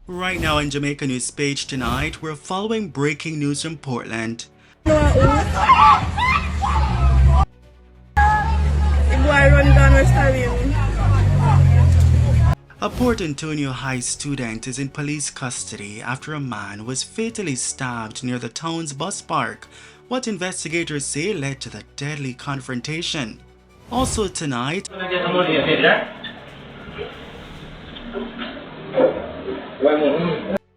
Right now on Jamaica News Page tonight, we're following breaking news from Portland. A Port Antonio High student is in police custody after a man was fatally stabbed near the town's bus park. What investigators say led to the deadly confrontation. Also tonight,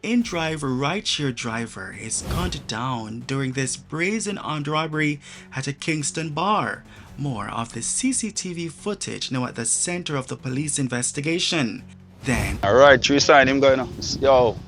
in-driver rideshare driver is gunned down during this brazen armed robbery at a Kingston bar. More of the CCTV footage now at the center of the police investigation. Then, alright, three sign him going on. Yo.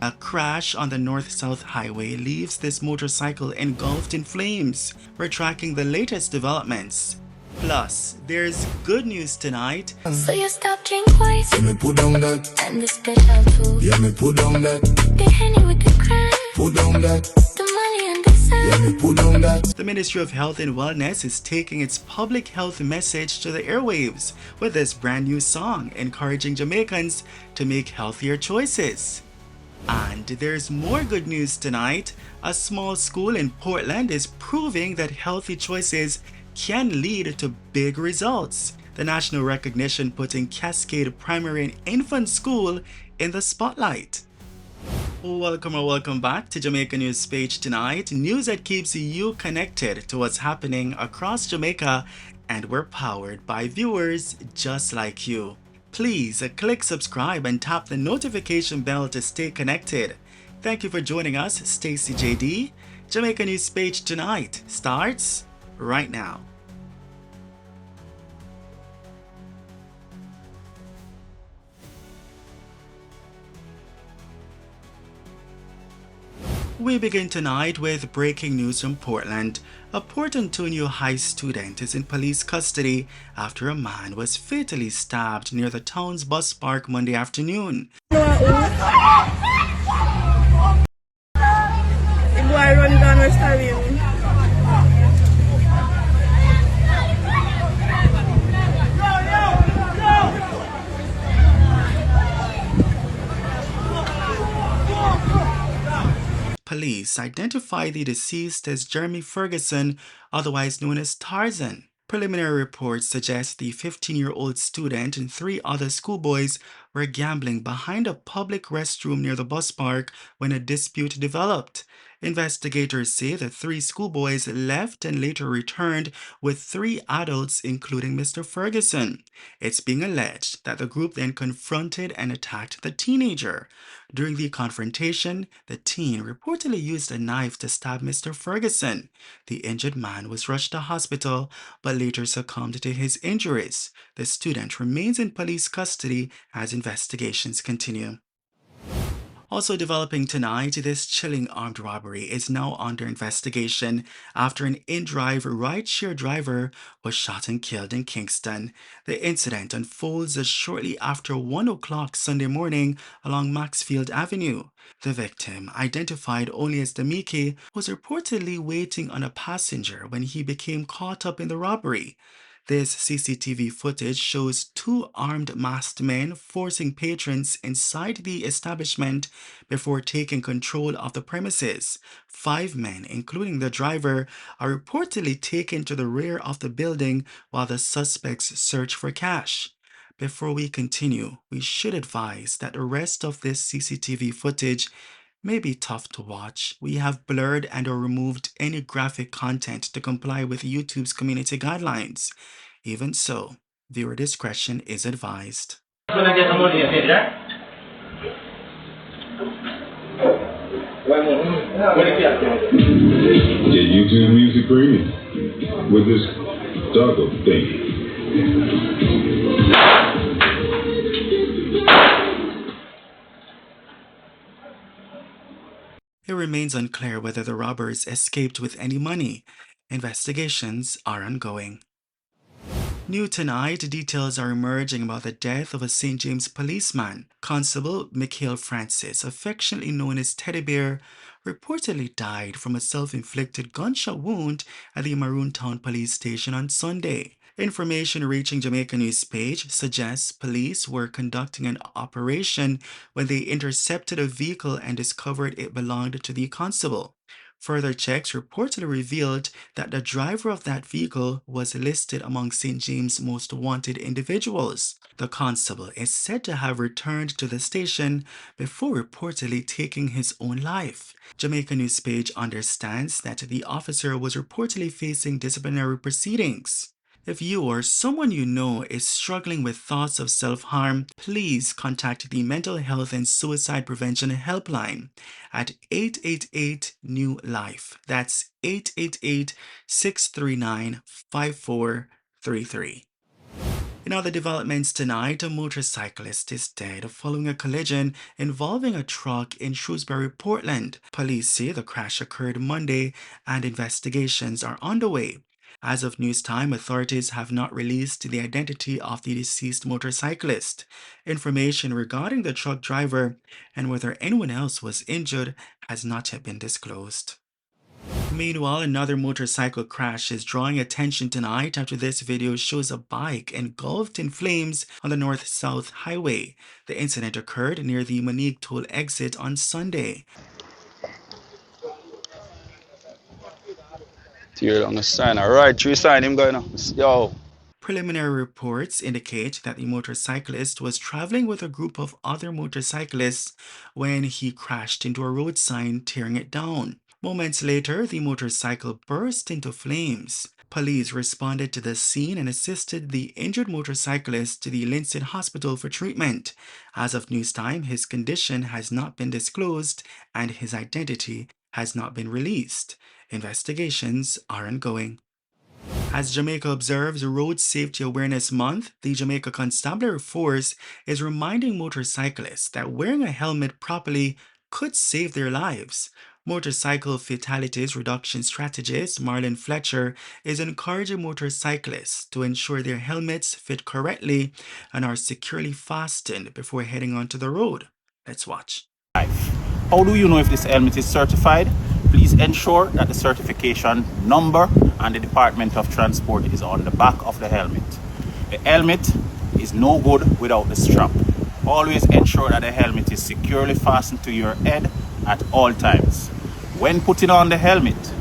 A crash on the north-south highway leaves this motorcycle engulfed in flames. We're tracking the latest developments. Plus, there's good news tonight. So you stop drink twice. Yeah, me put down that. And the special too. Yeah, me put down that. The Henny with the crime. Put down that. The money and the sound. Yeah, me put down that. The Ministry of Health and Wellness is taking its public health message to the airwaves with this brand new song encouraging Jamaicans to make healthier choices. And there's more good news tonight. A small school in Portland is proving that healthy choices can lead to big results. The national recognition putting Cascade Primary and Infant School in the spotlight. Welcome or welcome back to Jamaica News Page tonight. News that keeps you connected to what's happening across Jamaica, and we're powered by viewers just like you. Please click subscribe and tap the notification bell to stay connected. Thank you for joining us, Stacey JD. Jamaica News Page tonight starts right now. We begin tonight with breaking news from Portland. A Port Antonio High student is in police custody after a man was fatally stabbed near the town's bus park Monday afternoon. Police identify the deceased as Jeremy Ferguson, otherwise known as Tarzan. Preliminary reports suggest the 15-year-old student and 3 other schoolboys were gambling behind a public restroom near the bus park when a dispute developed. Investigators say the 3 schoolboys left and later returned with 3 adults, including Mr. Ferguson. It's being alleged that the group then confronted and attacked the teenager. During the confrontation, the teen reportedly used a knife to stab Mr. Ferguson. The injured man was rushed to hospital but later succumbed to his injuries. The student remains in police custody as investigations continue. Also developing tonight, this chilling armed robbery is now under investigation after an in-drive rideshare driver was shot and killed in Kingston. The incident unfolds shortly after 1 o'clock Sunday morning along Maxfield Avenue. The victim, identified only as Damiki, was reportedly waiting on a passenger when he became caught up in the robbery. This CCTV footage shows 2 armed masked men forcing patrons inside the establishment before taking control of the premises. 5 men, including the driver, are reportedly taken to the rear of the building while the suspects search for cash. Before we continue, we should advise that the rest of this CCTV footage may be tough to watch. We have blurred and or removed any graphic content to comply with YouTube's community guidelines. Even so, viewer discretion is advised. Did YouTube music premium with this doggo thing? It remains unclear whether the robbers escaped with any money. Investigations are ongoing. New tonight, details are emerging about the death of a St. James policeman. Constable Mikhail Francis, affectionately known as Teddy Bear, reportedly died from a self-inflicted gunshot wound at the Maroon Town police station on Sunday. Information reaching Jamaica News Page suggests police were conducting an operation when they intercepted a vehicle and discovered it belonged to the constable. Further checks reportedly revealed that the driver of that vehicle was listed among St. James' most wanted individuals. The constable is said to have returned to the station before reportedly taking his own life. Jamaica News Page understands that the officer was reportedly facing disciplinary proceedings. If you or someone you know is struggling with thoughts of self-harm, please contact the Mental Health and Suicide Prevention Helpline at 888-NEW-LIFE. That's 888-639-5433. In other developments tonight, a motorcyclist is dead following a collision involving a truck in Shrewsbury, Portland. Police say the crash occurred Monday and investigations are underway. As of news time, authorities have not released the identity of the deceased motorcyclist. Information regarding the truck driver and whether anyone else was injured has not yet been disclosed. Meanwhile, another motorcycle crash is drawing attention tonight after this video shows a bike engulfed in flames on the north-south highway. The incident occurred near the Monique Toll exit on Sunday. Tear on the sign. Alright, 3 sign him going on. Yo. Preliminary reports indicate that the motorcyclist was traveling with a group of other motorcyclists when he crashed into a road sign, tearing it down. Moments later, the motorcycle burst into flames. Police responded to the scene and assisted the injured motorcyclist to the Linstead Hospital for treatment. As of news time, his condition has not been disclosed and his identity has not been released. Investigations are ongoing. As Jamaica observes Road Safety Awareness Month, the Jamaica Constabulary Force is reminding motorcyclists that wearing a helmet properly could save their lives. Motorcycle Fatalities Reduction Strategist Marlon Fletcher is encouraging motorcyclists to ensure their helmets fit correctly and are securely fastened before heading onto the road. Let's watch. How do you know if this helmet is certified? Please ensure that the certification number and the Department of Transport is on the back of the helmet. The helmet is no good without the strap. Always ensure that the helmet is securely fastened to your head at all times. When putting on the helmet,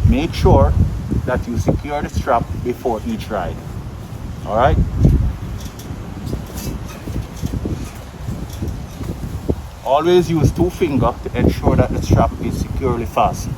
make sure that you secure the strap before each ride. Alright? Always use 2 fingers to ensure that the strap is securely fastened.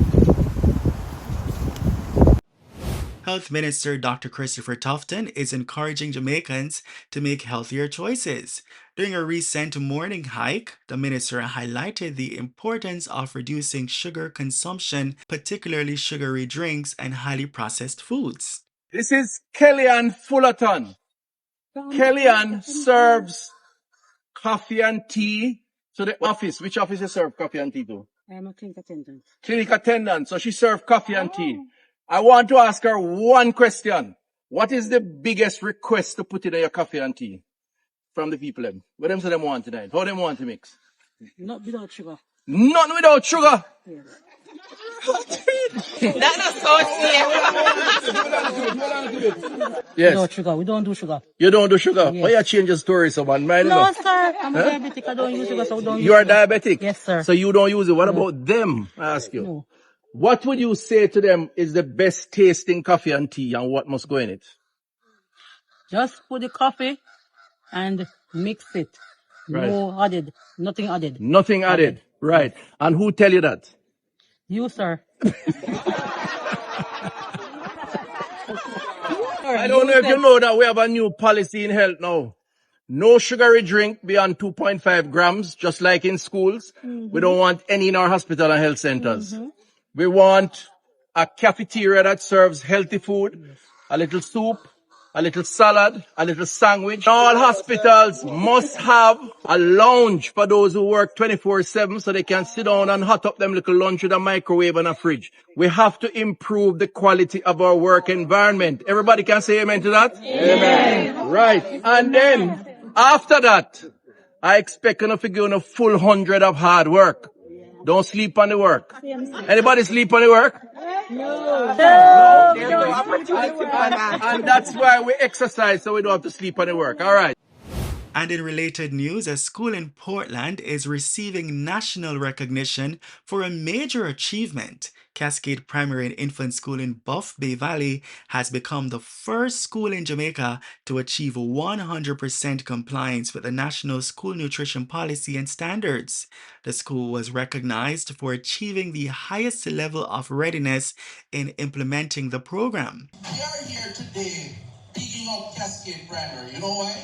Health Minister Dr. Christopher Tufton is encouraging Jamaicans to make healthier choices. During a recent morning hike, the minister highlighted the importance of reducing sugar consumption, particularly sugary drinks and highly processed foods. This is Kellyanne Fullerton. Kellyanne serves coffee and tea to the office. Which office you serve coffee and tea to? I'm a clinic attendant. Clinic attendant. So she serves coffee and tea. I want to ask her one question. What is the biggest request to put in your coffee and tea from the people? What them say them want tonight? How them want to mix? Not without sugar. None without sugar. Yes. That's so Yes. Without sugar. We don't do sugar. You don't do sugar? Yes. Why you change the story so man? No, sir. I'm a diabetic. I don't use sugar, so we don't use You are sugar. diabetic? Yes, sir. So you don't use it. What about them? I ask you. No. What would you say to them is the best tasting coffee and tea and what must go in it? Just put the coffee and mix it. Right. No added. Nothing added. Nothing added. Right. And who tell you that? You, sir. I don't know if you know that we have a new policy in health now. No sugary drink beyond 2.5 grams, just like in schools. We don't want any in our hospital and health centers. We want a cafeteria that serves healthy food, a little soup, a little salad, a little sandwich. All hospitals must have a lounge for those who work 24/7 so they can sit down and hot up them little lunch with a microwave and a fridge. We have to improve the quality of our work environment. Everybody can say amen to that? Amen. Right. And then after that, I expect you to figure a full 100 of hard work. Don't sleep on the work. Anybody sleep on the work? No. And that's why we exercise, so we don't have to sleep on the work. All right. And in related news, a school in Portland is receiving national recognition for a major achievement. Cascade Primary and Infant School in Buff Bay Valley has become the first school in Jamaica to achieve 100% compliance with the National School Nutrition Policy and Standards. The school was recognized for achieving the highest level of readiness in implementing the program. We are here today picking up Cascade Primary. You know why?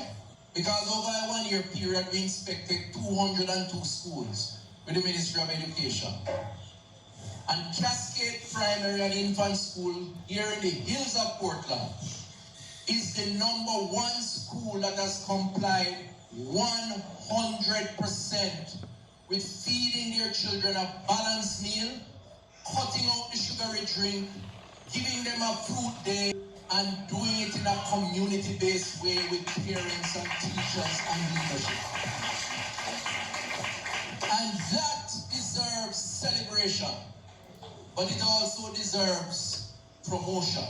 Because over a 1 year period, we inspected 202 schools with the Ministry of Education. And Cascade Primary and Infant School here in the hills of Portland is the #1 school that has complied 100% with feeding their children a balanced meal, cutting out the sugary drink, giving them a fruit day, and doing it in a community-based way with parents and teachers and leadership. And that deserves celebration, but it also deserves promotion.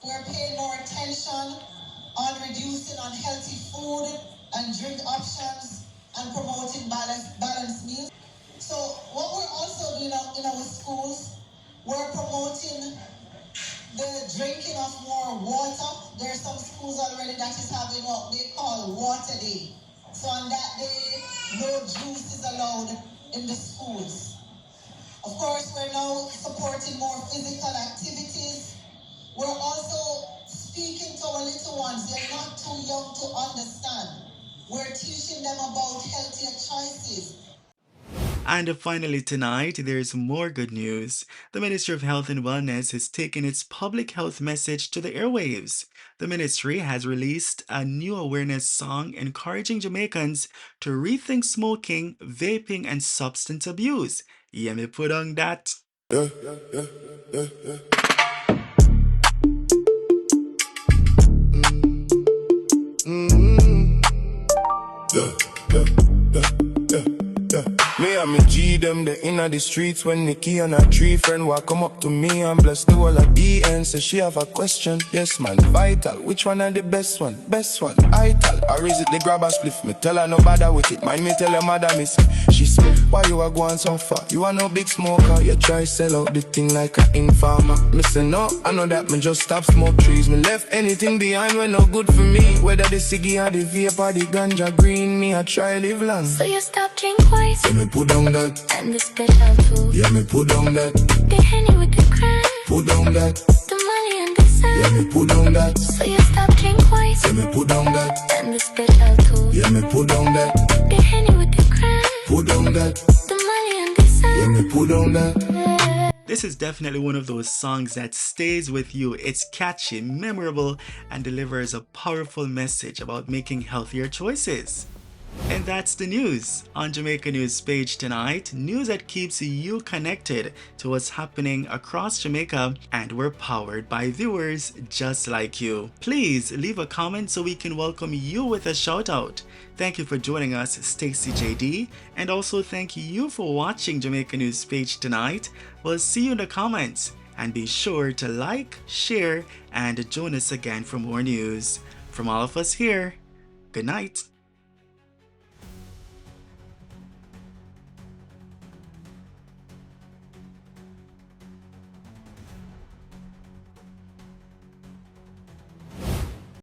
We're paying more attention on reducing unhealthy food and drink options and promoting balanced meals. So what we're also doing in our schools, we're promoting the drinking of more water. There are some schools already that is having what they call water day. So on that day, no juice is allowed in the schools. Of course, we're now supporting more physical activities. We're also speaking to our little ones. They're not too young to understand. We're teaching them about healthier choices. And finally tonight, there's more good news. The Ministry of Health and Wellness is taking its public health message to the airwaves. The ministry has released a new awareness song encouraging Jamaicans to rethink smoking, vaping, and substance abuse. Yeah, me put on that. Me and me G them the inna the streets when Nikki and her three friend walk come up to me and bless the whole of DN. Say she have a question. Yes man, vital. Which one are the best one? Best one, ital. Or is it the grab a spliff? Me tell her no bother with it. Mind me tell her mother miss. She say, why you are going so far? You are no big smoker. You try sell out the thing like an informer. Me say no, I know that me just stop smoke trees. Me left anything behind when no good for me. Whether the ciggy or the vape or the ganja green, me I try live long. So you stop drink twice. Say me put down that. And the special too. Yeah, me put down that. The Henny with the crime. Put down that. The Molly and the sun. Yeah, me put down that. So you stop drink twice. Yeah, me put down that. And the special too. Yeah, me put down that. The Henny with the crime. Put down that. The Molly and the sun. Yeah, me put down that. This is definitely one of those songs that stays with you. It's catchy, memorable, and delivers a powerful message about making healthier choices. And that's the news on Jamaica News Page tonight. News that keeps you connected to what's happening across Jamaica, and we're powered by viewers just like you. Please leave a comment so we can welcome you with a shout out. Thank you for joining us, Stacey JD, and also thank you for watching Jamaica News Page tonight. We'll see you in the comments, and be sure to like, share, and join us again for more news. From all of us here, good night.